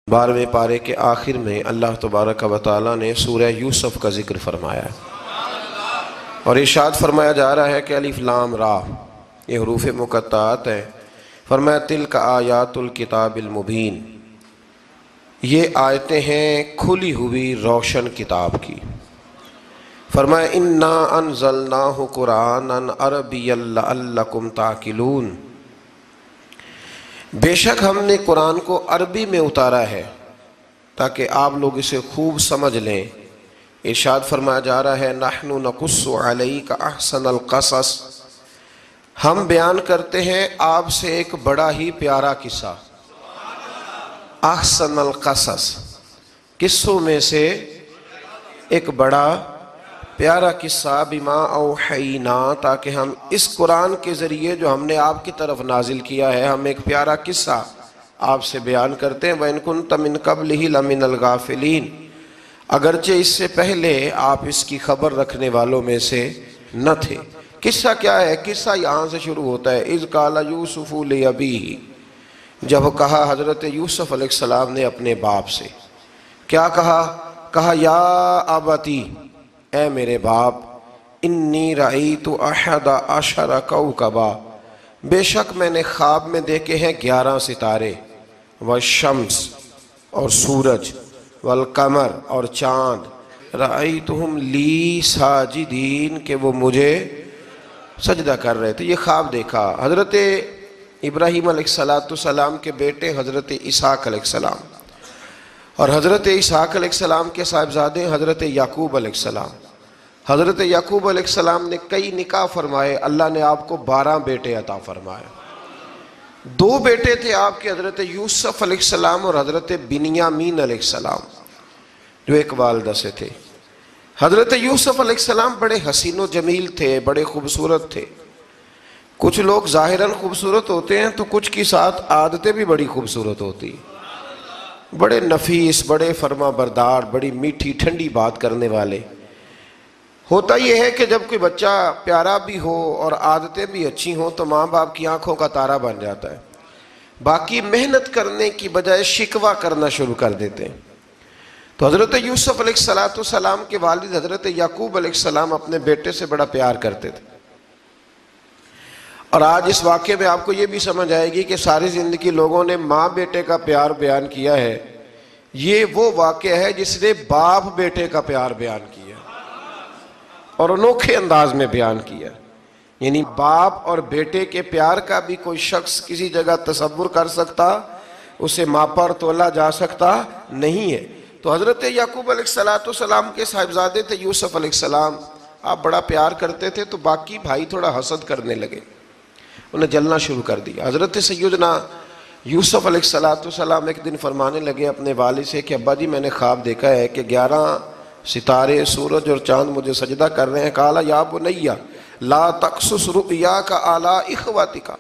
12ویں پارے کے آخر میں اللہ تبارک و تعالیٰ نے سورہ یوسف کا ذکر فرمایا ہے اور ارشاد فرمایا جا رہا ہے کہ الف لام را یہ حروف مقطعات ہیں۔ فرمایا تلک آیات الکتاب المبین، یہ آیتیں ہیں کھلی ہوئی روشن کتاب کی۔ فرمایا انا انزلناہ قرآنا عربیا لعلکم تعقلون، بے شک ہم نے قرآن کو عربی میں اتارا ہے تاکہ آپ لوگ اسے خوب سمجھ لیں۔ ارشاد فرمایا جا رہا ہے نحن نقص علیک احسن القصص، ہم بیان کرتے ہیں آپ سے ایک بڑا ہی پیارا قصہ۔ احسن القصص، قصوں میں سے ایک بڑا پیارا قصہ، بما اوحینا، تاکہ ہم اس قرآن کے ذریعے جو ہم نے آپ کی طرف نازل کیا ہے، ہم ایک پیارا قصہ آپ سے بیان کرتے ہیں۔ وَإِن كُنْتَ مِن قَبْلِهِ لَمِنَ الْغَافِلِينَ، اگرچہ اس سے پہلے آپ اس کی خبر رکھنے والوں میں سے نہ تھے۔ قصہ کیا ہے؟ قصہ یہاں سے شروع ہوتا ہے اذ قال یوسف لأبیہ، جب کہا حضرت یوسف علیہ السلام نے اپنے باپ سے، کیا کہا یا ابتی، اے میرے باپ، انی رأیت احد عشر کوکبا، بے شک میں نے خواب میں دیکھے ہیں 11 ستارے، والشمس اور سورج، والقمر اور چاند، رأیتہم لی ساجدین، کہ وہ مجھے سجدہ کر رہے تھے۔ یہ خواب دیکھا حضرت ابراہیم علیہ السلام کے بیٹے حضرت اسحاق علیہ السلام، اور حضرت اسحاق علیہ السلام کے صاحبزادے حضرت یعقوب علیہ السلام۔ حضرت یعقوب علیہ السلام نے کئی نکاح فرمائے، اللہ نے آپ کو 12 بیٹے عطا فرمائے۔ 2 بیٹے تھے آپ کے، حضرت یوسف علیہ السلام اور حضرت بنیامین علیہ السلام، جو ایک والدہ سے تھے۔ حضرت یوسف علیہ السلام بڑے حسین و جمیل تھے، بڑے خوبصورت تھے۔ کچھ لوگ ظاہراً خوبصورت ہوتے ہیں تو کچھ کی ساتھ عادتیں بھی بڑی خوبصورت ہوتی، بڑے نفیس، بڑے فرما بردار، بڑی میٹھی ٹھنڈی بات کرنے والے۔ ہوتا یہ ہے کہ جب کوئی بچہ پیارا بھی ہو اور عادتیں بھی اچھی ہوں تو ماں باپ کی آنکھوں کا تارا بن جاتا ہے، باقی محنت کرنے کی بجائے شکوہ کرنا شروع کر دیتے ہیں۔ تو حضرت یوسف علیہ السلام کے والد حضرت یعقوب علیہ السلام اپنے بیٹے سے بڑا پیار کرتے تھے۔ اور آج اس واقعے میں آپ کو یہ بھی سمجھ آئے گی کہ ساری زندگی لوگوں نے ماں بیٹے کا پیار بیان کیا ہے، یہ وہ واقعہ ہے جس نے باپ بیٹے کا پیار بیان کیا اور انوکھے انداز میں بیان کیا۔ یعنی باپ اور بیٹے کے پیار کا بھی کوئی شخص کسی جگہ تصور کر سکتا، اسے ماپا اور تولا جا سکتا نہیں ہے۔ تو حضرت یعقوب علیہ السلام کے صاحبزادے تھے یوسف علیہ السلام، آپ بڑا پیار کرتے تھے، تو باقی بھائی تھوڑا حسد کرنے لگے، انہیں جلنا شروع کر دیا۔ حضرت سیدنا یوسف علیہ السلام ایک دن فرمانے لگے اپنے والد سے کہ ابا جی میں نے خواب دیکھا ہے کہ 11 ستارے، سورج اور چاند مجھے سجدہ کر رہے ہیں۔ قال یا بنی لا تقصص رؤیاک علی اخواتک،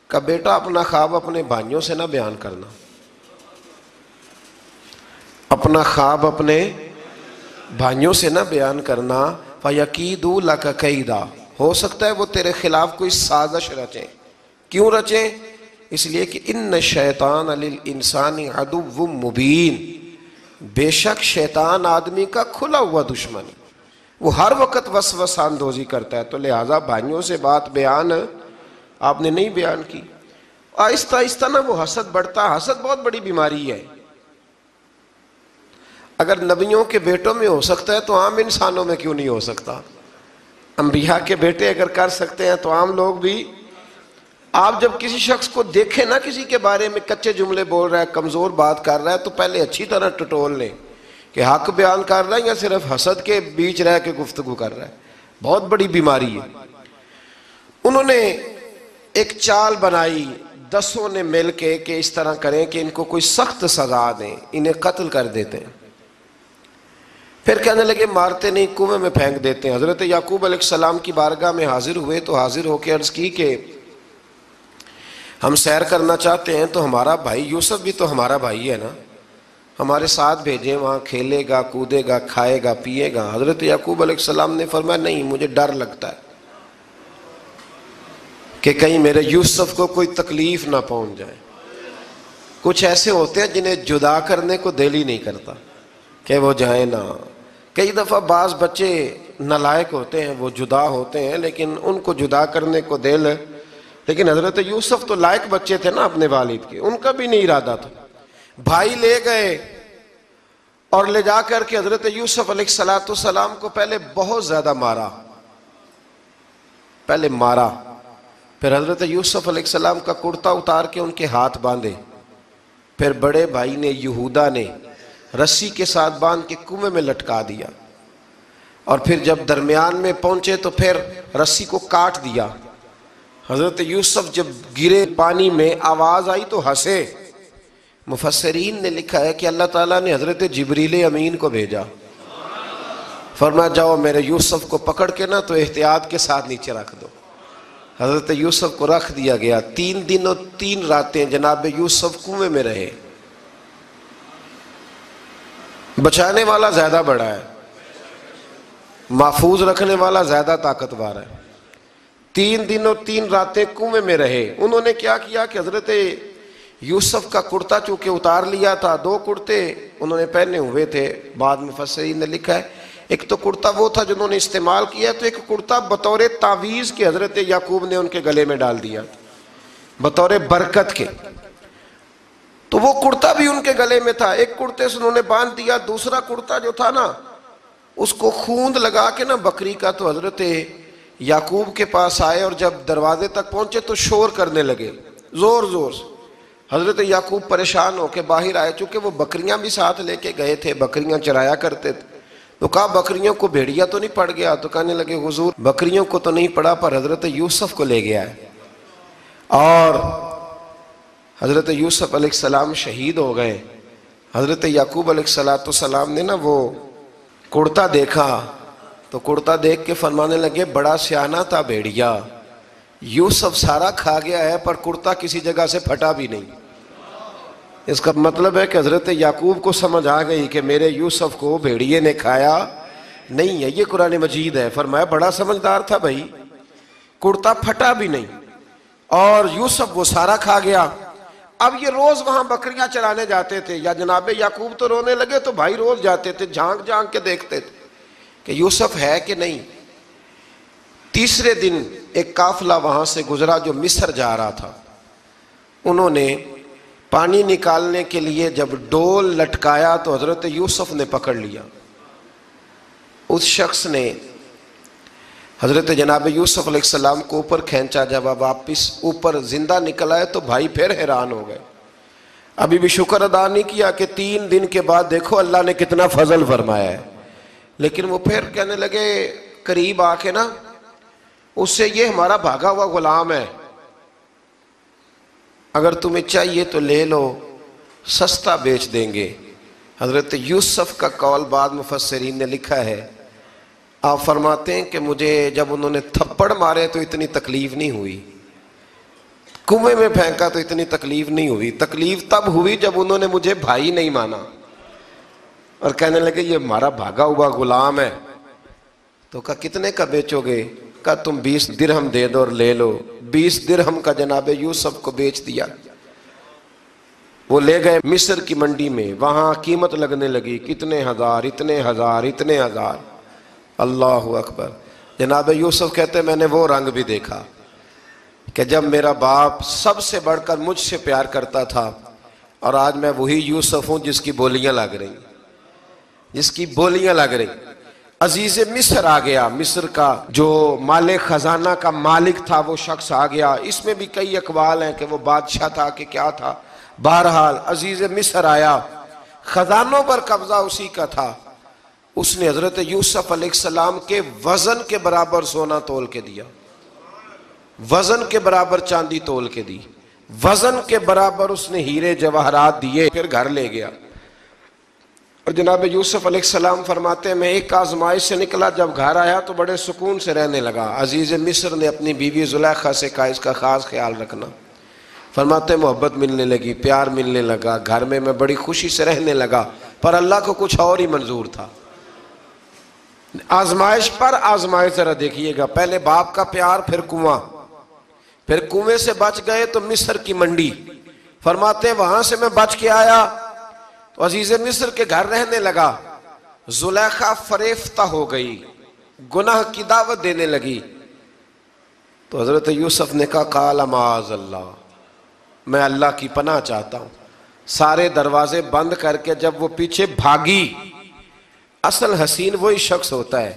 کہ بیٹا اپنا خواب اپنے بھائیوں سے نہ بیان کرنا، اپنا خواب اپنے بھائیوں سے نہ بیان کرنا، فَيَكِيدُوا لَكَ كَيْدًا، ہو سکتا ہے وہ تیرے خلاف کوئی سازش رچیں۔ کیوں رچیں؟ اس لیے کہ ان الشیطان للانسان عدو مبین، بے شک شیطان آدمی کا کھلا ہوا دشمن، وہ ہر وقت وسوسہ اندوزی کرتا ہے، تو لہٰذا بھائیوں سے بات بیان آپ نے نہیں بیان کی۔ آہستہ آہستہ نا وہ حسد بڑھتا، حسد بہت بڑی بیماری ہے۔ اگر نبیوں کے بیٹوں میں ہو سکتا ہے تو عام انسانوں میں کیوں نہیں ہو سکتا؟ انبیاء کے بیٹے اگر کر سکتے ہیں تو عام لوگ بھی۔ آپ جب کسی شخص کو دیکھیں نا کسی کے بارے میں کچے جملے بول رہا ہے، کمزور بات کر رہا ہے، تو پہلے اچھی طرح ٹٹول لیں کہ حق بیان کر رہا ہے یا صرف حسد کے بیچ رہ کے گفتگو کر رہا ہے۔ بہت بڑی بیماری ہے۔ انہوں نے ایک چال بنائی 10 نے مل کے کہ اس طرح کریں کہ ان کو کوئی سخت سزا دیں، انہیں قتل کر دیتے ہیں۔ پھر کہنے لگے مارتے نہیں، کنویں میں پھینک دیتے ہیں۔ حضرت یعقوب علیہ السلام کی بارگاہ میں حاضر ہوئے تو حاضر ہو کے عرض کی کہ ہم سیر کرنا چاہتے ہیں تو ہمارا بھائی یوسف بھی تو ہمارا بھائی ہے نا، ہمارے ساتھ بھیجیں، وہاں کھیلے گا، کودے گا، کھائے گا، پیے گا۔ حضرت یعقوب علیہ السلام نے فرمایا نہیں، مجھے ڈر لگتا ہے کہ کہیں میرے یوسف کو کوئی تکلیف نہ پہنچ جائے۔ کچھ ایسے ہوتے ہیں جنہیں جدا کرنے کو دل ہی نہیں کرتا کہ وہ جائیں نا. کئی دفعہ بعض بچے نالائق ہوتے ہیں، وہ جدا ہوتے ہیں لیکن ان کو جدا کرنے کو دل. لیکن حضرت یوسف تو لائق بچے تھے نا اپنے والد کے، ان کا بھی نہیں ارادہ تھا. بھائی لے گئے اور لے جا کر کے حضرت یوسف علیہ السلام کو پہلے بہت زیادہ مارا. پھر حضرت یوسف علیہ السلام کا کرتا اتار کے ان کے ہاتھ باندھے. پھر بڑے بھائی نے یہودا نے رسی کے ساتھ باندھ کے کنویں میں لٹکا دیا. اور پھر جب درمیان میں پہنچے تو پھر رسی کو کاٹ دیا. حضرت یوسف جب گرے پانی میں آواز آئی تو ہنسے. مفسرین نے لکھا ہے کہ اللہ تعالیٰ نے حضرت جبریل امین کو بھیجا، فرمایا جاؤ میرے یوسف کو پکڑ کے نا تو احتیاط کے ساتھ نیچے رکھ دو. حضرت یوسف کو رکھ دیا گیا. 3 دن اور 3 راتیں جناب یوسف کنویں میں رہے. بچانے والا زیادہ بڑا ہے، محفوظ رکھنے والا زیادہ طاقتور ہے. 3 دن اور 3 راتیں کنویں میں رہے. انہوں نے کیا کیا کہ حضرت یوسف کا کرتا چونکہ اتار لیا تھا، 2 کرتے انہوں نے پہنے ہوئے تھے. بعد مفسرین نے لکھا ہے ایک تو کرتا وہ تھا جنہوں نے استعمال کیا، تو ایک کرتا بطور تعویذ کے حضرت یعقوب نے ان کے گلے میں ڈال دیا بطور برکت کے. تو وہ کرتا بھی ان کے گلے میں تھا. ایک کرتے سے انہوں نے باندھ دیا. دوسرا کرتا جو تھا نا اس کو خوند لگا کے نا بکری کا، تو حضرت یعقوب کے پاس آئے اور جب دروازے تک پہنچے تو شور کرنے لگے زور زور سے. حضرت یعقوب پریشان ہو کے باہر آئے، چونکہ وہ بکریاں بھی ساتھ لے کے گئے تھے، بکریاں چرایا کرتے تھے. تو کہا بکریوں کو بھیڑیا تو نہیں پڑ گیا؟ تو کہنے لگے حضور بکریوں کو تو نہیں پڑا پر حضرت یوسف کو لے گیا ہے. اور حضرت یوسف علیہ السلام شہید ہو گئے. حضرت یعقوب علیہ السلام نے نا وہ کرتا دیکھا تو کرتا دیکھ کے فرمانے لگے بڑا سیانہ تھا بھیڑیا، یوسف سارا کھا گیا ہے پر کرتا کسی جگہ سے پھٹا بھی نہیں. اس کا مطلب ہے کہ حضرت یعقوب کو سمجھ آ گئی کہ میرے یوسف کو بھیڑیے نے کھایا نہیں ہے. یہ قرآن مجید ہے. فرمایا بڑا سمجھدار تھا بھائی، کرتا پھٹا بھی نہیں اور یوسف وہ سارا کھا گیا. اب یہ روز وہاں بکریاں چرانے جاتے تھے. یا جناب یعقوب تو رونے لگے تو بھائی روز جاتے تھے، جھانک جھانک کے دیکھتے تھے کہ یوسف ہے کہ نہیں. تیسرے دن ایک قافلہ وہاں سے گزرا جو مصر جا رہا تھا. انہوں نے پانی نکالنے کے لیے جب ڈول لٹکایا تو حضرت یوسف نے پکڑ لیا. اس شخص نے حضرت جناب یوسف علیہ السلام کو اوپر کھینچا. جب اب واپس اوپر زندہ نکل آئے تو بھائی پھر حیران ہو گئے. ابھی بھی شکر ادا نہیں کیا کہ 3 دن کے بعد دیکھو اللہ نے کتنا فضل فرمایا ہے. لیکن وہ پھر کہنے لگے قریب آ کے نا اس سے یہ ہمارا بھاگا ہوا غلام ہے، اگر تمہیں چاہیے تو لے لو، سستا بیچ دیں گے. حضرت یوسف کا قول بعد مفسرین نے لکھا ہے، آپ فرماتے ہیں کہ مجھے جب انہوں نے تھپڑ مارے تو اتنی تکلیف نہیں ہوئی، کنویں میں پھینکا تو اتنی تکلیف نہیں ہوئی. تکلیف تب ہوئی جب انہوں نے مجھے بھائی نہیں مانا اور کہنے لگے یہ ہمارا بھاگا ہوا غلام ہے. تو کہا کتنے کا بیچو گے؟ کہا تم 20 درہم دے دو اور لے لو. 20 درہم کا جناب یوسف کو بیچ دیا. وہ لے گئے مصر کی منڈی میں، وہاں قیمت لگنے لگی کتنے ہزار، اتنے ہزار، اتنے ہزار. اللہ اکبر. جناب یوسف کہتے میں نے وہ رنگ بھی دیکھا کہ جب میرا باپ سب سے بڑھ کر مجھ سے پیار کرتا تھا اور آج میں وہی یوسف ہوں جس کی بولیاں لگ رہی، جس کی بولیاں لگ رہی. عزیز مصر آ گیا. مصر کا جو مالک خزانہ کا مالک تھا وہ شخص آ گیا. اس میں بھی کئی اقوال ہیں کہ وہ بادشاہ تھا کہ کیا تھا. بہرحال عزیز مصر آیا، خزانوں پر قبضہ اسی کا تھا. اس نے حضرت یوسف علیہ السلام کے وزن کے برابر سونا تول کے دیا، وزن کے برابر چاندی تول کے دی، وزن کے برابر اس نے ہیرے جواہرات دیے. پھر گھر لے گیا. اور جناب یوسف علیہ السلام فرماتے ہیں میں ایک آزمائش سے نکلا، جب گھر آیا تو بڑے سکون سے رہنے لگا. عزیز مصر نے اپنی بیوی زلیخا سے کہا اس کا خاص خیال رکھنا. فرماتے ہیں محبت ملنے لگی، پیار ملنے لگا، گھر میں بڑی خوشی سے رہنے لگا. پر اللہ کو کچھ اور ہی منظور تھا. آزمائش پر آزمائش ذرا دیکھیے گا. پہلے باپ کا پیار، پھر کنواں، پھر کنویں سے بچ گئے تو مصر کی منڈی. فرماتے ہیں وہاں سے میں بچ کے آیا تو عزیز مصر کے گھر رہنے لگا، زلیخا فریفتہ ہو گئی، گناہ کی دعوت دینے لگی، تو حضرت یوسف نے کہا قال معاذ اللہ، میں اللہ کی پناہ چاہتا ہوں۔ سارے دروازے بند کر کے جب وہ پیچھے بھاگی، اصل حسین وہی شخص ہوتا ہے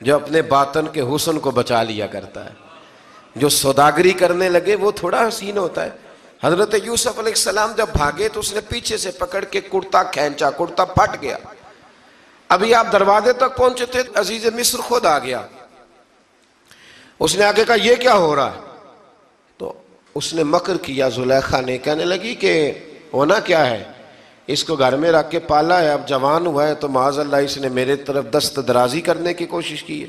جو اپنے باطن کے حسن کو بچا لیا کرتا ہے، جو سوداگری کرنے لگے وہ تھوڑا حسین ہوتا ہے۔ حضرت یوسف علیہ السلام جب بھاگے تو اس نے پیچھے سے پکڑ کے کرتا کھینچا، کرتا پھٹ گیا۔ ابھی آپ دروازے تک پہنچے تھے، عزیز مصر خود آ گیا، اس نے آگے کہا یہ کیا ہو رہا ہے؟ تو اس نے مکر کیا، زلیخا نے، کہنے لگی کہ ہونا کیا ہے، اس کو گھر میں رکھ کے پالا ہے، اب جوان ہوا ہے تو معاذ اللہ اس نے میرے طرف دست درازی کرنے کی کوشش کی ہے۔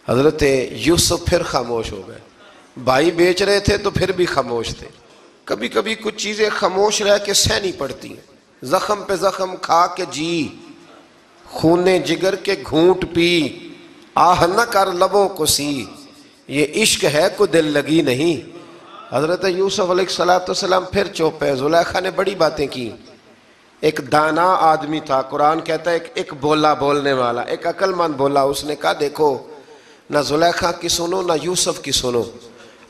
حضرت یوسف پھر خاموش ہو گئے، بھائی بیچ رہے تھے تو پھر بھی خاموش تھے۔ کبھی کبھی کچھ چیزیں خاموش رہ کے سہنی پڑتی ہیں، زخم پہ زخم کھا کے جی، خون جگر کے گھونٹ پی، آہ نہ کر لبوں کو سی، یہ عشق ہے کو دل لگی نہیں۔ حضرت یوسف علیہ السلام پھر چپ ہے۔ زلیخا نے بڑی باتیں کی، ایک دانا آدمی تھا، قرآن کہتا ہے ایک بولا بولنے والا، ایک عقل مند بولا، اس نے کہا دیکھو نہ زلیخا کی سنو نہ یوسف کی سنو،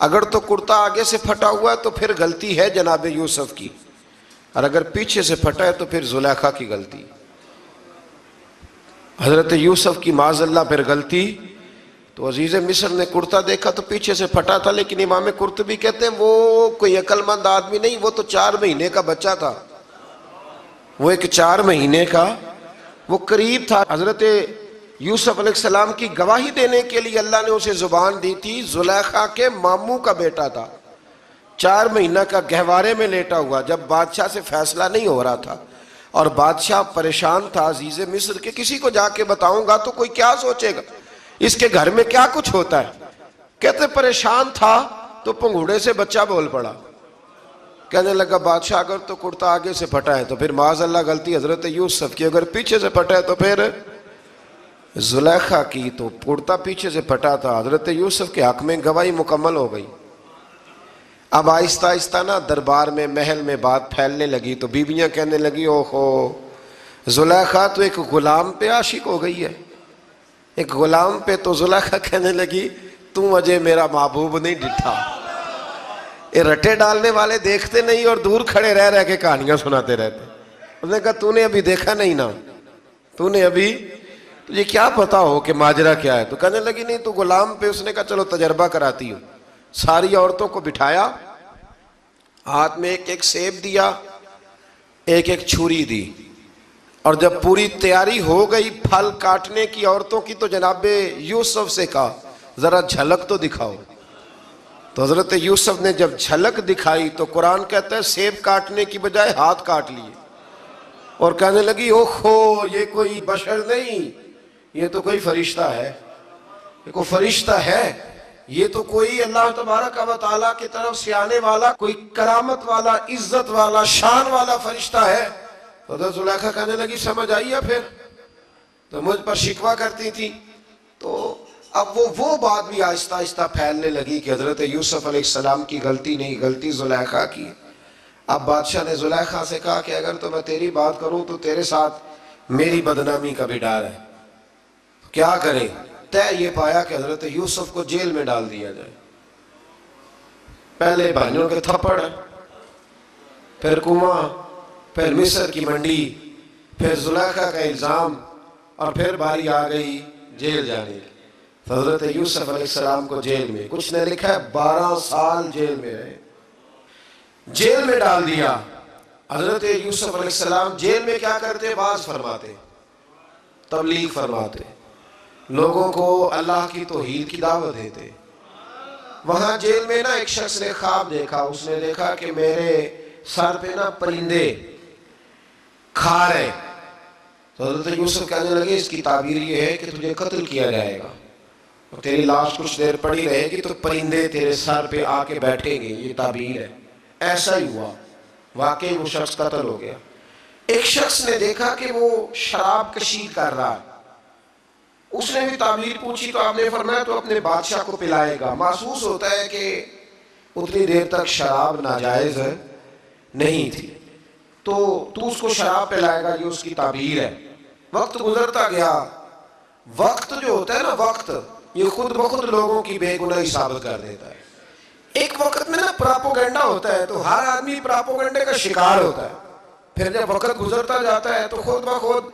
اگر تو کرتا آگے سے پھٹا ہوا ہے تو پھر غلطی ہے جناب یوسف کی، اور اگر پیچھے سے پھٹا ہے تو پھر زلیخا کی غلطی۔ حضرت یوسف کی معاذ اللہ پھر غلطی، تو عزیز مصر نے کرتا دیکھا تو پیچھے سے پھٹا تھا، لیکن امام قرطبی کہتے ہیں وہ کوئی عقل مند آدمی نہیں، وہ تو 4 مہینے کا بچہ تھا، وہ ایک 4 مہینے کا وہ قریب تھا۔ حضرت یوسف علیہ السلام کی گواہی دینے کے لیے اللہ نے اسے زبان دی تھی، زلیخا کے ماموں کا بیٹا تھا، 4 مہینہ کا گہوارے میں لیٹا ہوا، جب بادشاہ سے فیصلہ نہیں ہو رہا تھا اور بادشاہ پریشان تھا عزیز مصر کے، کسی کو جا کے بتاؤں گا تو کوئی کیا سوچے گا، اس کے گھر میں کیا کچھ ہوتا ہے۔ کہتے پریشان تھا تو پنگوڑے سے بچہ بول پڑا، کہنے لگا بادشاہ اگر تو کرتا آگے سے پھٹا ہے تو پھر معاذ اللہ غلطی حضرت یوسف کی، اگر پیچھے سے پھٹا ہے تو پھر زلیخا کی، تو کرتا پیچھے سے پھٹا تھا، حضرت یوسف کے حق میں گواہی مکمل ہو گئی۔ اب آہستہ آہستہ نا دربار میں محل میں بات پھیلنے لگی، تو بیویاں کہنے لگی اوہو زلیخا تو ایک غلام پہ عاشق ہو گئی ہے، ایک غلام پہ۔ تو زلیخا کہنے لگی تم اجے میرا محبوب نہیں ڈٹھا۔ یہ رٹے ڈالنے والے دیکھتے نہیں اور دور کھڑے رہ رہ کے کہانیاں سناتے رہتے۔ اس نے کہا تو نے ابھی دیکھا نہیں نا، تو نے ابھی، تجھے کیا پتا ہو کہ ماجرا کیا ہے؟ تو کہنے لگی نہیں تو غلام پہ۔ اس نے کہا چلو تجربہ کراتی ہوں۔ ساری عورتوں کو بٹھایا، ہاتھ میں ایک ایک سیب دیا، ایک ایک چھری دی، اور جب پوری تیاری ہو گئی پھل کاٹنے کی عورتوں کی، تو جناب یوسف سے کہا ذرا جھلک تو دکھاؤ۔ تو حضرت یوسف نے جب جھلک دکھائی تو قرآن کہتا ہے سیب کاٹنے کی بجائے ہاتھ کاٹ لیے، اور کہنے لگی اوہو یہ کوئی بشر نہیں، یہ تو کوئی فرشتہ ہے، یہ کوئی فرشتہ ہے، یہ تو کوئی اللہ تبارک و تعالیٰ کی طرف سے آنے والا کوئی کرامت والا، عزت والا، شان والا فرشتہ ہے۔ تو حضرت زلیخا کہنے لگی سمجھ آئی ہے پھر تو مجھ پر شکوہ کرتی تھی۔ تو اب وہ بات بھی آہستہ آہستہ پھیلنے لگی کہ حضرت یوسف علیہ السلام کی غلطی نہیں، غلطی زلیخا کی۔ اب بادشاہ نے زلیخا سے کہا کہ اگر تو میں تیری بات کروں تو تیرے ساتھ میری بدنامی کا بھی ڈر ہے، کیا کریں؟ طے یہ پایا کہ حضرت یوسف کو جیل میں ڈال دیا جائے۔ پہلے بھائیوں کے تھپڑ، پھر کنواں، پھر مصر کی منڈی، پھر زلیخا کا الزام، اور پھر باری آ گئی جیل جانے کی۔ تو حضرت یوسف علیہ السلام کو جیل میں، کچھ نے لکھا ہے 12 سال جیل میں رہے، جیل میں ڈال دیا۔ حضرت یوسف علیہ السلام جیل میں کیا کرتے؟ باز فرماتے، تبلیغ فرماتے، لوگوں کو اللہ کی توحید کی دعوت دیتے۔ وہاں جیل میں نا ایک شخص نے خواب دیکھا، اس نے دیکھا کہ میرے سر پہ نا پرندے کھا رہے۔ تو حضرت یوسف کہنے لگے اس کی تعبیر یہ ہے کہ تجھے قتل کیا جائے گا، اور تیری لاش کچھ دیر پڑی رہے گی تو پرندے تیرے سر پہ آ کے بیٹھیں گے، یہ تعبیر ہے۔ ایسا ہی ہوا، واقعی وہ شخص قتل ہو گیا۔ ایک شخص نے دیکھا کہ وہ شراب کشید کر رہا ہے، اس نے بھی تعبیر پوچھی تو آپ نے فرمایا تو اپنے بادشاہ کو پلائے گا۔ محسوس ہوتا ہے کہ اتنی دیر تک شراب ناجائز ہے، نہیں تھی، تو اس کو شراب پلائے گا، یہ اس کی تعبیر ہے۔ وقت گزرتا گیا، وقت جو ہوتا ہے نا، وقت یہ خود بخود لوگوں کی بے گناہی ثابت کر دیتا ہے۔ ایک وقت میں نا پراپوگنڈا ہوتا ہے تو ہر آدمی پراپوگنڈے کا شکار ہوتا ہے، پھر جب وقت گزرتا جاتا ہے تو خود بخود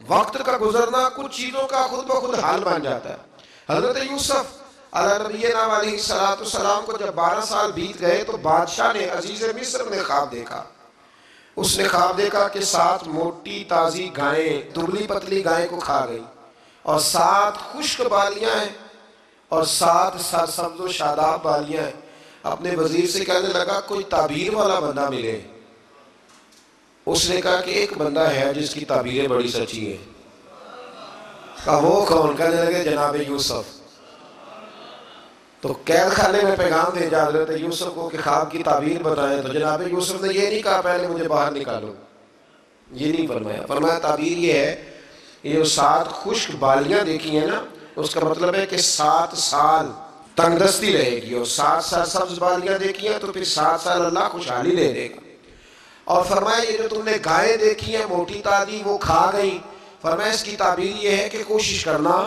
وقت کا گزرنا کچھ چیزوں کا خود بخود حال بن جاتا ہے۔ حضرت یوسف علیہ نبینا علیہ السلام کو جب 12 سال بیت گئے تو بادشاہ نے، عزیز مصر نے خواب دیکھا۔ اس نے خواب دیکھا کہ 7 موٹی تازی گائیں دبلی پتلی گائیں کو کھا گئی، اور 7 خشک بالیاں ہیں اور 7 سرسبز و شاداب بالیاں ہیں۔ اپنے وزیر سے کہنے لگا کوئی تعبیر والا بندہ ملے۔ اس نے کہا کہ ایک بندہ ہے جس کی تعبیریں بڑی سچی ہیں۔ کہا وہ کون؟ کہنے لگے جناب یوسف۔ تو قید خانے میں پیغام بھیجا حضرت یوسف کو کہ خواب کی تعبیر بتائیں، تو جناب یوسف نے یہ نہیں کہا پہلے مجھے باہر نکالو، یہ نہیں فرمایا۔ فرمایا تعبیر یہ ہے، یہ 7 خشک بالیاں دیکھی ہیں نا، اس کا مطلب ہے کہ 7 سال تنگ دستی رہے گی، اور 7 سرسبز بالیاں دیکھی ہیں تو پھر 7 سال اللہ خوشحالی دے دے گا۔ اور فرمایا یہ جو تم نے گائیں دیکھی ہیں موٹی تازی وہ کھا گئی، فرمایا اس کی تعبیر یہ ہے کہ کوشش کرنا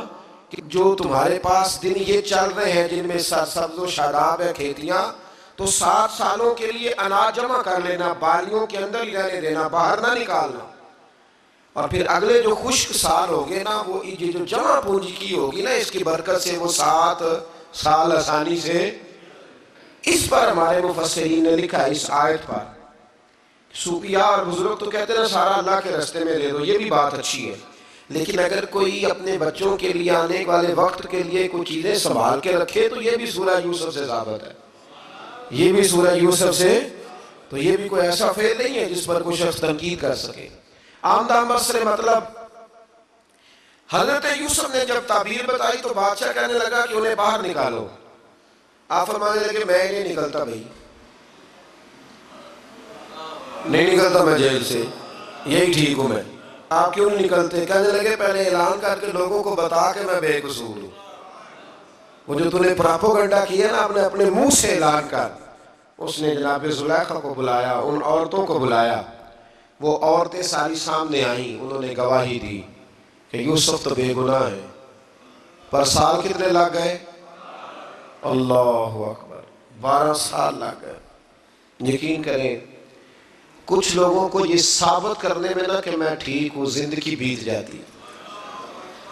کہ جو تمہارے پاس دن یہ چل رہے ہیں جن میں سرسبز و شاداب ہے کھیتیاں، تو 7 سالوں کے لیے اناج جمع کر لینا، بالیوں کے اندر ہی رہنے دینا، باہر نہ نکالنا، اور پھر اگلے جو خشک سال ہوگے نا، وہ یہ جو جمع پونجی کی ہوگی نا، اس کی برکت سے وہ 7 سال آسانی سے۔ اس پر ہمارے مفسرین نے لکھا ہے، اس آیت پر صوفیاء اور بزرگ تو کہتے ہیں سارا اللہ کے راستے میں دے دو، یہ بھی بات اچھی ہے، لیکن اگر کوئی اپنے بچوں کے لیے آنے والے وقت کے لیے کوئی چیزیں سنبھال کے رکھے تو یہ بھی سورہ یوسف سے ثابت ہے، یہ بھی سورہ یوسف سے، تو یہ بھی کوئی ایسا فعل نہیں ہے جس پر کوئی شخص تنقید کر سکے۔ آمدہ سے مطلب حضرت یوسف نے جب تعبیر بتائی تو بادشاہ کہنے لگا کہ انہیں باہر نکالو۔ آپ فرمانے لگے میں نہیں نکلتا بھائی، نہیں نکلتا میں جیل سے، یہی ٹھیک ہوں میں۔ آپ کیوں نہیں نکلتے؟ کہنے لگے پہلے اعلان کر کے لوگوں کو بتا کہ میں بے قصور ہوں۔ وہ جو تو نے پراپوگنڈا کیا نا اپنے منہ سے اعلان کر۔ اس نے جناب زلیخا کو بلایا، ان عورتوں کو بلایا، وہ عورتیں ساری سامنے آئیں، انہوں نے گواہی دی کہ یوسف تو بے گناہ ہے۔ پر سال کتنے لگ گئے؟ اللہ اکبر، 12 سال لگ گئے۔ یقین کریں کچھ لوگوں کو یہ ثابت کرنے میں نا کہ میں ٹھیک ہوں زندگی بیت جاتی ہے،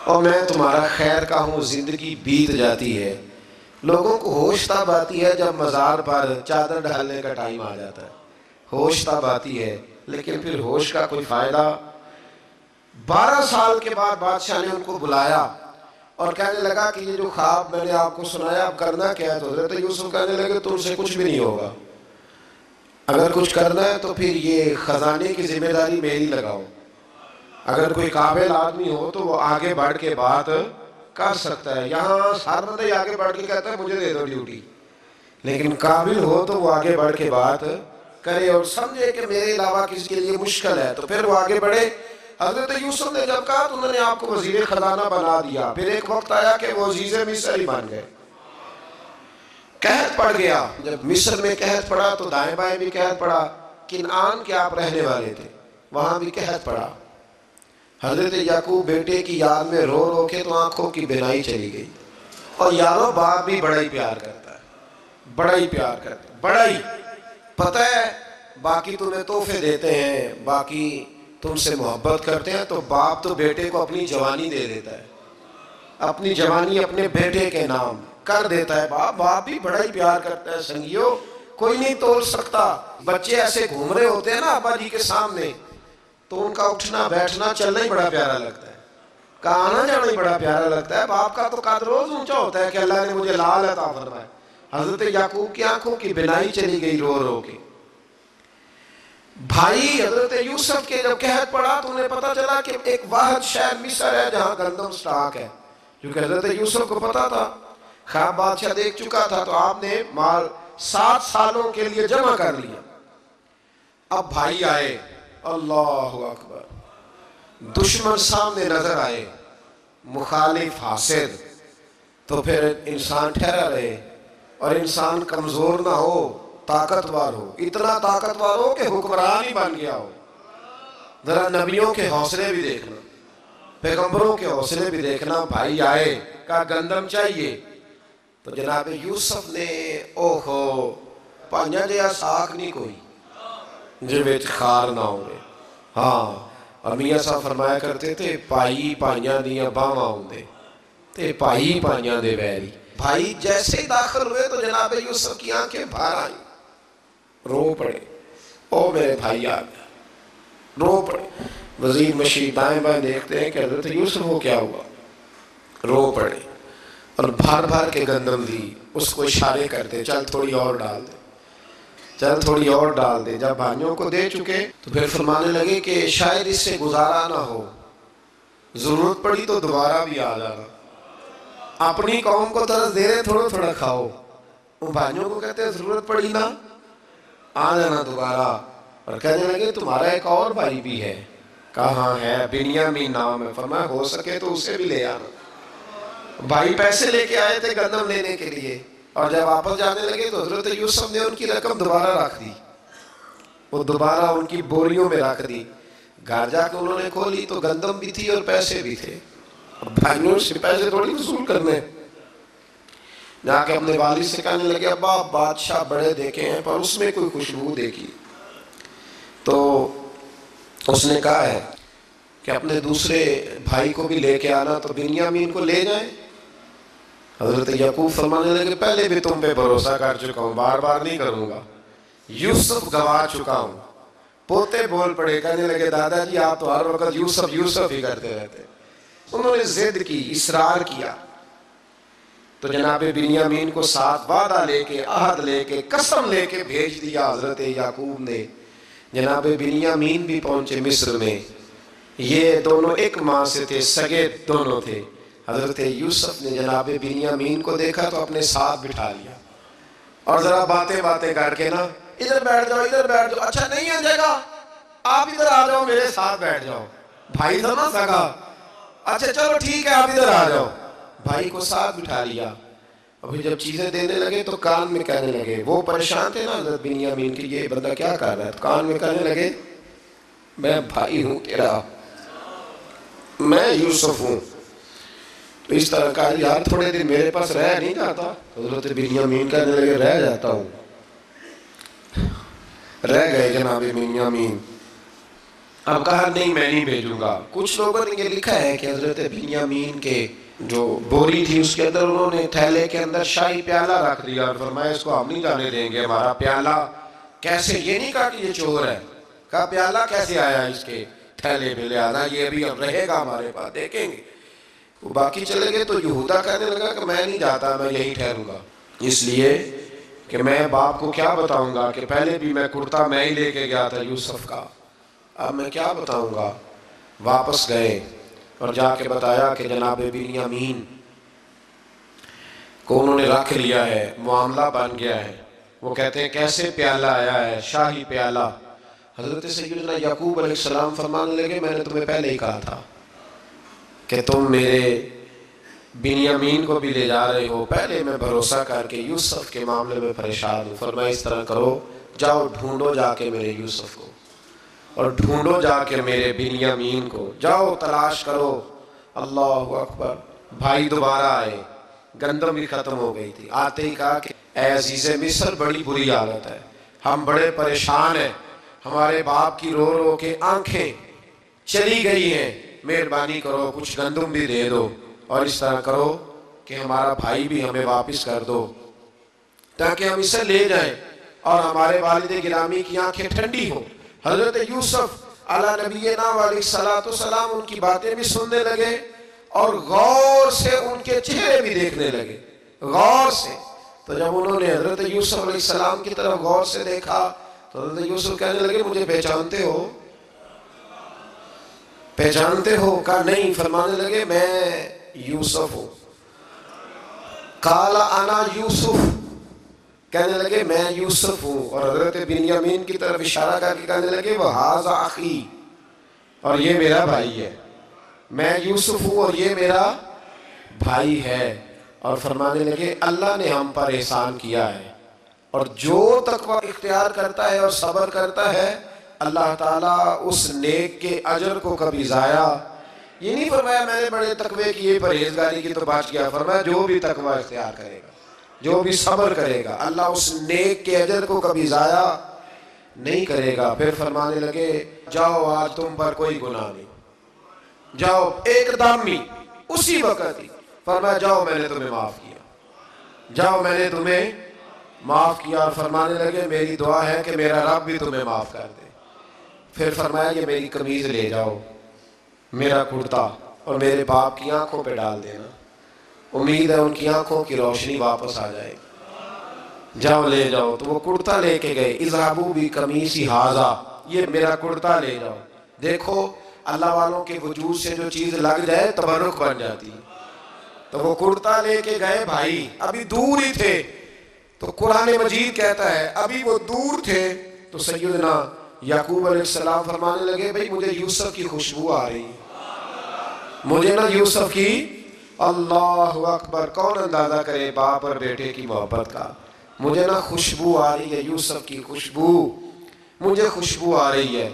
اور میں تمہارا خیر کا ہوں زندگی بیت جاتی ہے۔ لوگوں کو ہوش تب آتی ہے جب مزار پر چادر ڈالنے کا ٹائم آ جاتا ہے، ہوش تب آتی ہے، لیکن پھر ہوش کا کوئی فائدہ۔ 12 سال کے بعد بادشاہ نے ان کو بلایا اور کہنے لگا کہ یہ جو خواب میں نے آپ کو سنایا اب کرنا کیا ہے؟ تو حضرت یوسف کہنے لگے تم سے کچھ بھی نہیں ہوگا، اگر کچھ کرنا ہے تو پھر یہ خزانے کی ذمہ داری میری لگاؤ۔ اگر کوئی قابل آدمی ہو تو وہ آگے بڑھ کے بات کر سکتا ہے، یہاں ہر بندہ آگے بڑھ کے کہتا ہے مجھے دے دو ڈیوٹی، لیکن قابل ہو تو وہ آگے بڑھ کے بات کرے اور سمجھے کہ میرے علاوہ کسی کے لیے مشکل ہے تو پھر وہ آگے بڑھے۔ حضرت یوسف نے جب کہا تو انہوں نے آپ کو وزیر خزانہ بنا دیا، پھر ایک وقت آیا کہ وہ عزیز مصر ہی بن گئے۔ قحط پڑ گیا، جب مصر میں قحط پڑا تو دائیں بائیں بھی قحط پڑا، کنعان کے آپ رہنے والے تھے وہاں بھی قحط پڑا۔ حضرت یعقوب بیٹے کی یاد میں رو رو کے تو آنکھوں کی بینائی چلی گئی۔ اور یارو باپ بھی بڑا ہی پیار کرتا ہے، بڑا ہی پیار کرتا ہے، بڑا ہی پتہ ہے باقی تمہیں تحفے دیتے ہیں، باقی تم سے محبت کرتے ہیں، تو باپ تو بیٹے کو اپنی جوانی دے دیتا ہے، اپنی جوانی اپنے بیٹے کے نام کر دیتا ہے۔ باپ بھی بڑا ہی پیار کرتا ہے سنگیو، کوئی نہیں تول سکتا۔ بچے ایسے گھوم رہے ہوتے ہیں نا ابا جی کے سامنے تو ان کا اٹھنا بیٹھنا چلنا ہی بڑا پیارا لگتا ہے، کہاں آنا جانا ہی بڑا پیارا لگتا ہے۔ باپ کا تو قد روز اونچا ہوتا ہے کہ اللہ نے مجھے لال عطا فرمایا۔ حضرت یعقوب کی آنکھوں کی بینائی چلی گئی رو رو کے۔ بھائی حضرت یوسف کے جب قحط پڑا تو انہیں پتا چلا کہ ایک واحد شہر مصر ہے جہاں گندم سٹاک ہے، کیونکہ حضرت یوسف کو پتا تھا، خواب بادشاہ دیکھ چکا تھا، تو آپ نے مال 7 سالوں کے لیے جمع کر لیا۔ اب بھائی آئے، اللہ اکبر، دشمن سامنے نظر آئے، مخالف حاسد، تو پھر انسان ٹھہرا رہے اور انسان کمزور نہ ہو طاقتور ہو، اتنا طاقتور ہو کہ حکمران ہی بن گیا ہو۔ ذرا نبیوں کے حوصلے بھی دیکھنا، پیغمبروں کے حوصلے بھی دیکھنا۔ بھائی آئے کہا گندم چاہیے، تو جناب یوسف نے اوہو پانیا جیا ساکھ نہیں کوئی جے وچ خار نہ ہوئے۔ ہاں اور میاں صاحب فرمایا کرتے تھے پائی پائیاں دیاں باواں ہوندے تے پائی پائیاں دے ویری۔ بھائی جیسے ہی داخل ہوئے تو جناب یوسف کی آنکھیں بھر آئیں، رو پڑے، او میرے بھائی آ گیا، رو پڑے۔ وزیر مشیر دائیں بائیں دیکھتے ہیں کہ حضرت یوسف وہ کیا ہوا، رو پڑے اور بھار بھار کے گندم دی، اس کو اشارے کرتے چل تھوڑی اور ڈال دے، چل تھوڑی اور ڈال دے۔ جب بھائیوں کو دے چکے تو پھر فرمانے لگے کہ شاید اس سے گزارا نہ ہو، ضرورت پڑی تو دوبارہ بھی آ جانا۔ اپنی قوم کو طرز دے رہے تھوڑا تھوڑا کھاؤ، ان بھائیوں کو کہتے ہیں ضرورت پڑی نا آ جانا دوبارہ۔ اور کہنے لگے تمہارا ایک اور بھائی بھی ہے، کہاں ہے؟ بنیامین نام ہے۔ فرمایا ہو سکے تو اسے بھی لے آنا۔ بھائی پیسے لے کے آئے تھے گندم لینے کے لیے، اور جب واپس جانے لگے تو حضرت یوسف نے ان کی رقم دوبارہ رکھ دی، وہ دوبارہ ان کی بوریوں میں رکھ دی۔ گھر جا کے انہوں نے کھولی تو گندم بھی تھی اور پیسے بھی تھے۔ بھائیوں سے پیسے تھوڑی وصول کرنے، جا کے اپنے والد سے کہنے لگے ابا بادشاہ بڑے دیکھے ہیں پر اس میں کوئی خوشبو دیکھی، تو اس نے کہا ہے کہ اپنے دوسرے بھائی کو بھی لے کے آنا، تو بنیامین کو لے جائیں۔ حضرت یعقوب فرمانے لگے پہلے بھی تم پہ بھروسہ کر چکا ہوں، بار بار نہیں کروں گا، یوسف گوا چکا ہوں۔ پوتے بول پڑے، کہنے لگے دادا جی آپ تو ہر وقت یوسف یوسف ہی کرتے رہتے۔ انہوں نے ضد کی، اصرار کیا، تو جناب بنیامین کو ساتھ وعدہ لے کے، عہد لے کے، قسم لے کے بھیج دیا حضرت یعقوب نے۔ جناب بنیامین بھی پہنچے مصر میں، یہ دونوں ایک ماں سے تھے، سگے دونوں تھے۔ حضرت یوسف نے جناب بنیامین کو دیکھا تو اپنے ساتھ بٹھا لیا، اور ذرا باتیں باتیں کر کے نا ادھر بیٹھ جاؤ ادھر بیٹھ جاؤ، اچھا نہیں ہے جگہ آپ ادھر آ جاؤ میرے ساتھ بیٹھ جاؤ۔ بھائی تھا نا سگا، اچھا چلو ٹھیک ہے آپ ادھر آ جاؤ۔ بھائی کو ساتھ بٹھا لیا، ابھی جب چیزیں دینے لگے تو کان میں کہنے لگے، وہ پریشان تھے نا حضرت بنیامین کی یہ بندہ کیا کر رہا ہے، کان میں کہنے لگے میں بھائی ہوں تیرا، میں یوسف ہوں۔ تو اس طرح کہا یار تھوڑے دن میرے پاس رہ نہیں جاتا؟ حضرت بنیامین کہنے لگے رہ جاتا ہوں۔ رہ گئے جناب بنیامین۔ اب کہا نہیں میں نہیں بھیجوں گا۔ کچھ لوگوں نے یہ لکھا ہے کہ حضرت بنیامین کے جو بوری تھی اس کے اندر انہوں نے تھیلے کے اندر شاہی پیالہ رکھ دیا اور فرمایا اس کو ہم نہیں جانے دیں گے، ہمارا پیالہ کیسے، یہ نہیں کہا کہ یہ چور ہے، کہا پیالہ کیسے آیا اس کے تھیلے میں، لہذا یہ بھی اب رہے گا ہمارے پاس، دیکھیں گے۔ وہ باقی چلے گئے تو یہودا کہنے لگا کہ میں نہیں جاتا، میں یہیں ٹھہروں گا، اس لیے کہ میں باپ کو کیا بتاؤں گا کہ پہلے بھی میں کرتا میں ہی لے کے گیا تھا یوسف کا، اب میں کیا بتاؤں گا۔ واپس گئے اور جا کے بتایا کہ جناب بنیامین کو انہوں نے رکھ لیا ہے، معاملہ بن گیا ہے۔ وہ کہتے ہیں کیسے پیالہ آیا ہے، شاہی پیالہ۔ حضرت سیدنا یعقوب علیہ السلام فرمانے لگے میں نے تمہیں پہلے ہی کہا تھا کہ تم میرے بنیامین کو بھی لے جا رہے ہو، پہلے میں بھروسہ کر کے یوسف کے معاملے میں پریشان ہوں۔ فرمایا اس طرح کرو، جاؤ ڈھونڈو جا کے میرے یوسف کو، اور ڈھونڈو جا کے میرے بنیامین کو، جاؤ تلاش کرو۔ اللہ اکبر۔ بھائی دوبارہ آئے، گندم بھی ختم ہو گئی تھی، آتے ہی کہا کہ اے عزیز مصر بڑی بری حالت ہے، ہم بڑے پریشان ہیں، ہمارے باپ کی رو رو کے آنکھیں چلی گئی ہیں، مہربانی کرو کچھ گندم بھی دے دو، اور اس طرح کرو کہ ہمارا بھائی بھی ہمیں واپس کر دو تاکہ ہم اسے لے جائیں اور ہمارے والد گرامی کی آنکھیں ٹھنڈی ہوں۔ حضرت یوسف علی نبینا علیہ الصلوۃ والسلام ان کی باتیں بھی سننے لگے اور غور سے ان کے چہرے بھی دیکھنے لگے، غور سے۔ تو جب انہوں نے حضرت یوسف علیہ السلام کی طرف غور سے دیکھا تو حضرت یوسف کہنے لگے مجھے پہچانتے ہو، پہچانتے ہو؟ کہا نہیں۔ فرمانے لگے میں یوسف ہوں۔ قال انا یوسف، کہنے لگے میں یوسف ہوں، اور حضرت بنیامین کی طرف اشارہ کر کے کہنے لگے وہذا اخی، اور یہ میرا بھائی ہے، میں یوسف ہوں اور یہ میرا بھائی ہے۔ اور فرمانے لگے اللہ نے ہم پر احسان کیا ہے اور جو تقوی اختیار کرتا ہے اور صبر کرتا ہے اللہ تعالیٰ اس نیک کے اجر کو کبھی ضائع یہ نہیں فرمایا میں نے بڑے تقوی کیے پرہیزگاری کی تو بچ گیا، فرمایا جو بھی تقوی اختیار کرے گا جو بھی صبر کرے گا اللہ اس نیک کے اجر کو کبھی ضائع نہیں کرے گا۔ پھر فرمانے لگے جاؤ آج تم پر کوئی گناہ نہیں، جاؤ ایک دم ہی اسی وقت ہی فرمایا جاؤ میں نے تمہیں معاف کیا، جاؤ میں نے تمہیں معاف کیا۔ اور فرمانے لگے میری دعا ہے کہ میرا رب بھی تمہیں معاف کر دے۔ پھر فرمایا کہ میری قمیض لے جاؤ، میرا کرتا، اور میرے باپ کی آنکھوں پہ ڈال دینا، امید ہے ان کی آنکھوں کی روشنی واپس آ جائے گی، جاؤ لے جاؤ۔ تو وہ کرتا لے کے گئے، اذهبوا بقمیصی ھذا، یہ میرا کرتا لے جاؤ۔ دیکھو اللہ والوں کے وجود سے جو چیز لگ جائے تبرک بن جاتی ہے۔ تو وہ کرتا لے کے گئے بھائی، ابھی دور ہی تھے، تو قرآن مجید کہتا ہے ابھی وہ دور تھے تو سیدنا یعقوب علیہ السلام فرمانے لگے بھئی مجھے یوسف کی خوشبو آ رہی ہے، مجھے نا یوسف کی، اللہ اکبر، کون اندازہ کرے باپ اور بیٹے کی محبت کا، مجھے نا خوشبو آ رہی ہے، یوسف کی خوشبو، مجھے خوشبو آ رہی ہے۔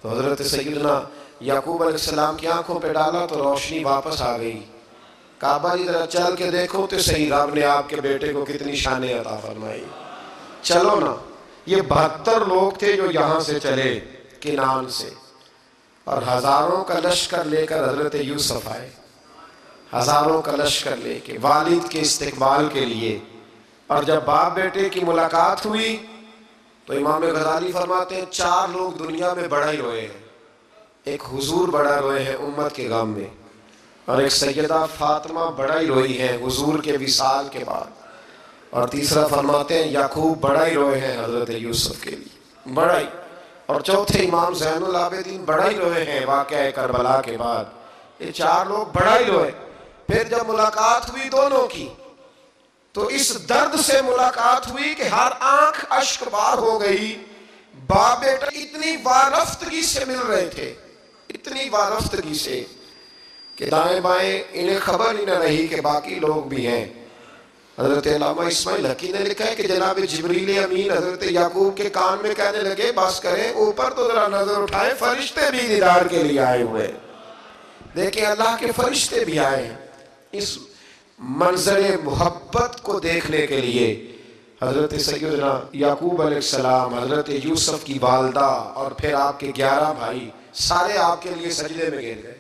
تو حضرت سیدنا یعقوب علیہ السلام کی آنکھوں پہ ڈالا تو روشنی واپس آ گئی۔ کعبہ کی طرح چل کے دیکھو تو صحیح رب نے آپ کے بیٹے کو کتنی شانیں عطا فرمائی۔ چلو نا، یہ 72 لوگ تھے جو یہاں سے چلے کنعان سے، اور ہزاروں کا لشکر لے کر حضرت یوسف آئے، ہزاروں کا لشکر لے کے والد کے استقبال کے لیے۔ اور جب باپ بیٹے کی ملاقات ہوئی تو امام غزالی فرماتے ہیں 4 لوگ دنیا میں بڑا ہی روئے ہیں، ایک حضور بڑا روئے ہیں امت کے غم میں، اور ایک سیدہ فاطمہ بڑا ہی روئی ہے حضور کے وصال کے بعد، اور تیسرا فرماتے ہیں یعقوب بڑا ہی روئے ہیں حضرت یوسف کے لیے، بڑا ہی، اور چوتھے امام زین العابدین بڑا ہی روئے ہیں واقعہ کربلا کے بعد۔ یہ 4 لوگ بڑا ہی روئے۔ پھر جب ملاقات ہوئی دونوں کی تو اس درد سے ملاقات ہوئی کہ ہر آنکھ اشک بار ہو گئی، باپ بیٹا اتنی وارفتگی سے مل رہے تھے، اتنی وارفتگی سے کہ دائیں بائیں انہیں خبر ہی نہ رہی کہ باقی لوگ بھی ہیں۔ حضرت علامہ اسماعیل حقی نے لکھا ہے کہ جناب جبریل امین حضرت یعقوب کے کان میں کہنے لگے بس کریں، اوپر تو ذرا نظر اٹھائیں، فرشتے بھی دیدار کے لیے آئے ہوئے، دیکھیں اللہ کے فرشتے بھی آئے ہیں اس منظر محبت کو دیکھنے کے لیے۔ حضرت سیدنا یعقوب علیہ السلام، حضرت یوسف کی والدہ، اور پھر آپ کے 11 بھائی سارے آپ کے لیے سجدے میں گر گئے۔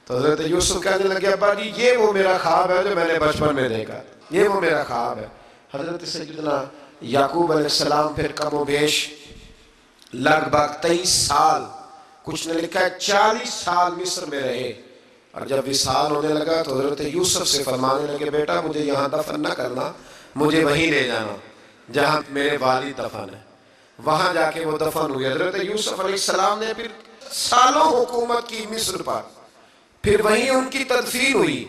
تو حضرت یوسف کہنے لگے ابا جی یہ وہ میرا خواب ہے جو میں نے بچپن میں دیکھا، یہ وہ میرا خواب ہے۔ حضرت سیدنا یعقوب علیہ السلام پھر کم و بیش لگ بھگ 23 سال، کچھ نے لکھا ہے 40 سال مصر میں رہے، اور جب وصال ہونے لگا تو حضرت یوسف سے فرمانے لگے بیٹا مجھے یہاں دفن نہ کرنا، مجھے وہیں لے جانا جہاں میرے والد دفن ہے، وہاں جا کے وہ دفن ہوئے۔ حضرت یوسف علیہ السلام نے پھر سالوں حکومت کی مصر پر، پھر وہیں ان کی تدفین ہوئی،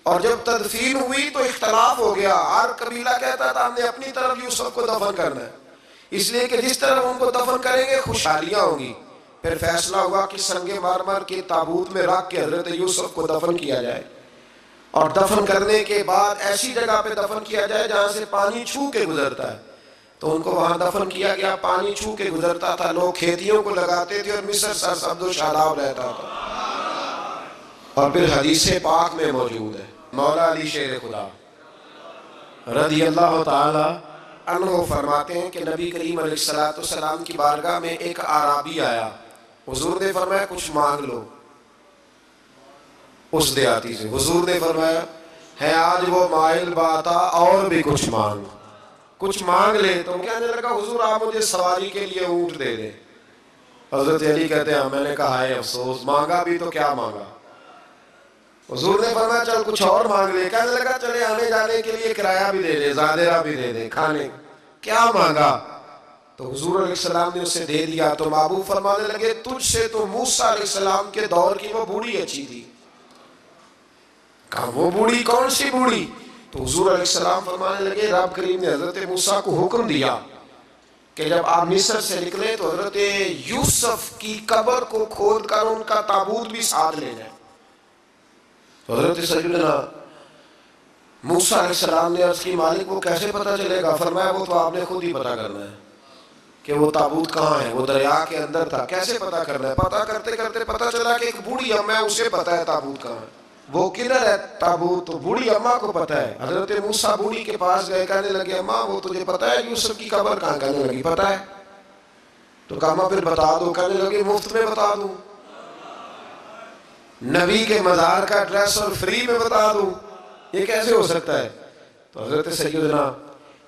اور جب تدفین ہوئی تو اختلاف ہو گیا، ہر قبیلہ کہتا تھا ہم نے اپنی طرف یوسف کو دفن کرنا ہے، اس لیے کہ جس طرح ان کو دفن کریں گے خوشحالیاں ہوں گی۔ پھر فیصلہ ہوا کہ سنگ مرمر کے تابوت میں رکھ کے حضرت یوسف کو دفن کیا جائے، اور دفن کرنے کے بعد ایسی جگہ پہ دفن کیا جائے جہاں سے پانی چھو کے گزرتا ہے۔ تو ان کو وہاں دفن کیا گیا، پانی چھو کے گزرتا تھا، لوگ کھیتیوں کو لگاتے تھے اور مصر سرسبز و شاداب رہتا تھا۔ اور پھر حدیث پاک میں موجود ہے، مولا علی شیر خدا رضی اللہ تعالی عنہ فرماتے ہیں کہ نبی کریم علیہ السلام کی بارگاہ میں ایک اعرابی آیا، حضور نے فرمایا کچھ مانگ لو اس دیہاتی سے۔ حضور نے فرمایا ہے آج وہ مائل باتا اور بھی کچھ مانگ لے۔ تو کہنے لگا حضور آپ مجھے سواری کے لیے اونٹ دے دیں۔ حضرت علی کہتے ہیں میں نے کہا ہے افسوس، مانگا بھی تو کیا مانگا۔ حضور نے فرمایا چل کچھ اور مانگ لے۔ کہنے لگا چلے آنے جانے کے لیے کرایہ بھی دے دے، زادرہ بھی دے دے، کھانے کیا مانگا۔ تو حضور علیہ السلام نے اسے دے دیا۔ تو محبوب فرمانے لگے تجھ سے تو موسیٰ علیہ السلام کے دور کی وہ بوڑھی اچھی تھی۔ کہا وہ بوڑھی کون سی بوڑھی؟ تو حضور علیہ السلام فرمانے لگے رب کریم نے حضرت موسیٰ کو حکم دیا کہ جب آپ مصر سے نکلے تو حضرت یوسف کی قبر کو کھود کر ان کا تابوت بھی ساتھ لے جائیں۔ حضرت سیدنا موسیٰ علیہ السلام نے عرض کی مالک وہ کیسے پتہ چلے گا؟ فرمایا وہ تو آپ نے خود ہی پتہ کرنا ہے کہ وہ تابوت کہاں ہے، وہ دریا کے اندر تھا، کیسے پتہ کرنا ہے؟ پتہ کرتے کرتے پتہ چلا کہ ایک بوڑھی اماں ہے، اسے پتہ ہے تابوت کہاں ہے، وہ کدھر ہے تابوت، تو بوڑھی اماں کو پتہ ہے۔ حضرت موسیٰ بوڑھی کے پاس گئے، کہنے لگے اماں وہ تجھے پتہ ہے یوسف کی قبر کہاں؟ کہنے لگی پتہ ہے۔ تو کہا اماں پھر بتا دو، کہنے لگے مفت میں بتا دوں، نبی کے مزار کا ایڈریس اور فری میں بتا دوں، یہ کیسے ہو سکتا ہے؟ تو حضرت سیدنا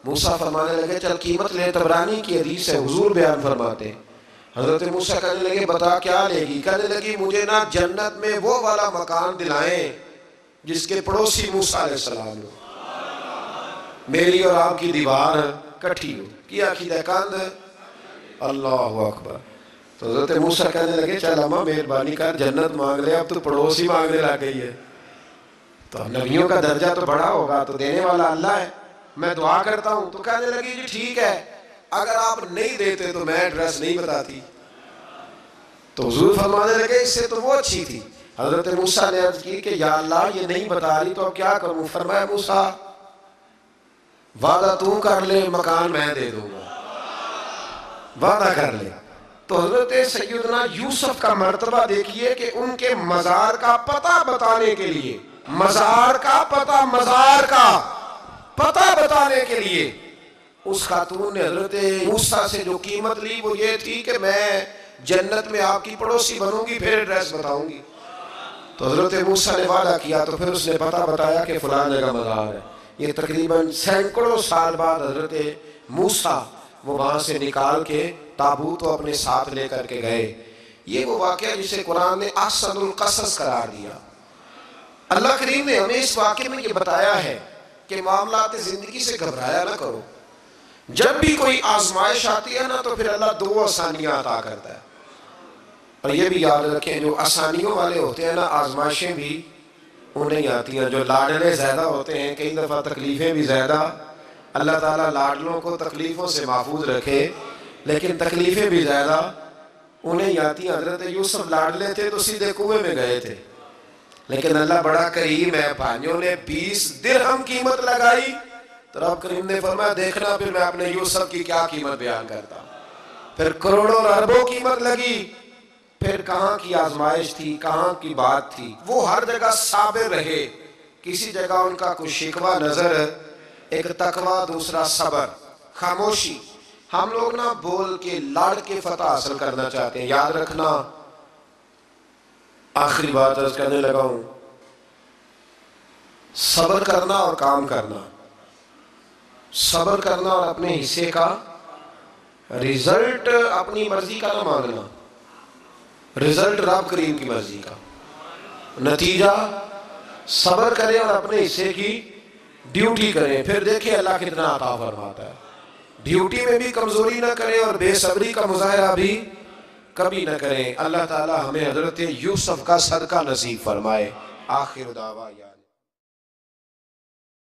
موسیٰ فرمانے لگے چل قیمت لے، طبرانی کی حدیث ہے، حضور بیان فرماتے ہیں۔ حضرت موسیٰ کہنے لگے بتا کیا لے گی؟ کہنے لگی مجھے نا جنت میں وہ والا مکان دلائیں جس کے پڑوسی موسیٰ علیہ السلام ہو، میری اور آپ کی دیوار کٹھی ہو، کیا عقیدہ کاند، اللہ اکبر۔ تو حضرت موسیٰ کہنے لگے چل اماں مہربانی کر جنت مانگ لے، اب تو پڑوسی مانگنے لگ گئی ہے، تو نبیوں کا درجہ تو بڑا ہوگا، تو دینے والا اللہ ہے، میں دعا کرتا ہوں۔ تو کہنے لگی جی ٹھیک ہے، اگر آپ نہیں دیتے تو میں ایڈریس نہیں بتاتی۔ تو حضور فرمانے لگے اس سے تو وہ اچھی تھی۔ حضرت موسیٰ نے عرض کی کہ یا اللہ یہ نہیں بتا رہی تو اب کیا کروں؟ فرمایا موسیٰ وعدہ تو کر لے، مکان میں دے دوں گا، وعدہ کر لے۔ تو حضرت سیدنا یوسف کا مرتبہ دیکھیے کہ ان کے مزار کا پتہ بتانے کے لیے، مزار کا پتہ بتانے کے لیے اس خاتون نے حضرت موسیٰ سے جو قیمت لی وہ یہ تھی کہ میں جنت میں آپ کی پڑوسی بنوں گی، پھر ایڈریس بتاؤں گی۔ تو حضرت موسیٰ نے وعدہ کیا، تو پھر اس نے پتہ بتایا کہ فلاں جگہ مزار ہے۔ یہ تقریباً سینکڑوں سال بعد حضرت موسیٰ وہ وہاں سے نکال کے تابوت کو اپنے ساتھ لے کر کے گئے۔ یہ وہ واقعہ جسے قرآن نے احسن القصص قرار دیا۔ اللہ کریم نے ہمیں اس واقعے میں یہ بتایا ہے کہ معاملات زندگی سے گھبرایا نہ کرو، جب بھی کوئی آزمائش آتی ہے نا تو پھر اللہ دو آسانیاں عطا کرتا ہے، اور یہ بھی یاد رکھیں جو آسانیوں والے ہوتے ہیں نا آزمائشیں بھی انہیں آتی ہیں، جو لاڈلے زیادہ ہوتے ہیں کئی دفعہ تکلیفیں بھی زیادہ۔ اللہ تعالیٰ لاڈلوں کو تکلیفوں سے محفوظ رکھے، لیکن تکلیفیں بھی زیادہ انہیں آتی ہیں۔ حضرت یوسف لاڈلے تھے تو سیدھے کنویں میں گئے تھے، لیکن اللہ بڑا کریم ہے، بھائیوں نے 20 درہم قیمت لگائی تو رب کریم نے فرمایا دیکھنا پھر میں اپنے یوسف کی کیا قیمت بیان کرتا ہوں۔ پھر کروڑوں اور اربوں قیمت لگی، پھر کہاں کی آزمائش تھی، کہاں کی بات تھی، وہ ہر جگہ صابر رہے، کسی جگہ ان کا کوئی شکوہ نظر، ایک تقوی، دوسرا صبر، خاموشی۔ ہم لوگ نا بول کے لڑ کے فتح حاصل کرنا چاہتے ہیں، یاد رکھنا۔ آخری بات عرض کرنے لگا ہوں، صبر کرنا اور کام کرنا، صبر کرنا اور اپنے حصے کا رزلٹ اپنی مرضی کا نہ مانگنا، رزلٹ رب کریم کی مرضی کا، نتیجہ صبر کریں اور اپنے حصے کی ڈیوٹی کریں، پھر دیکھیں اللہ کتنا عطا فرماتا ہے۔ ڈیوٹی میں بھی کمزوری نہ کریں اور بے صبری کا مظاہرہ بھی کبھی نہ کریں۔ اللہ تعالی ہمیں حضرت یوسف کا صدقہ نصیب فرمائے۔ آخر دعویٰ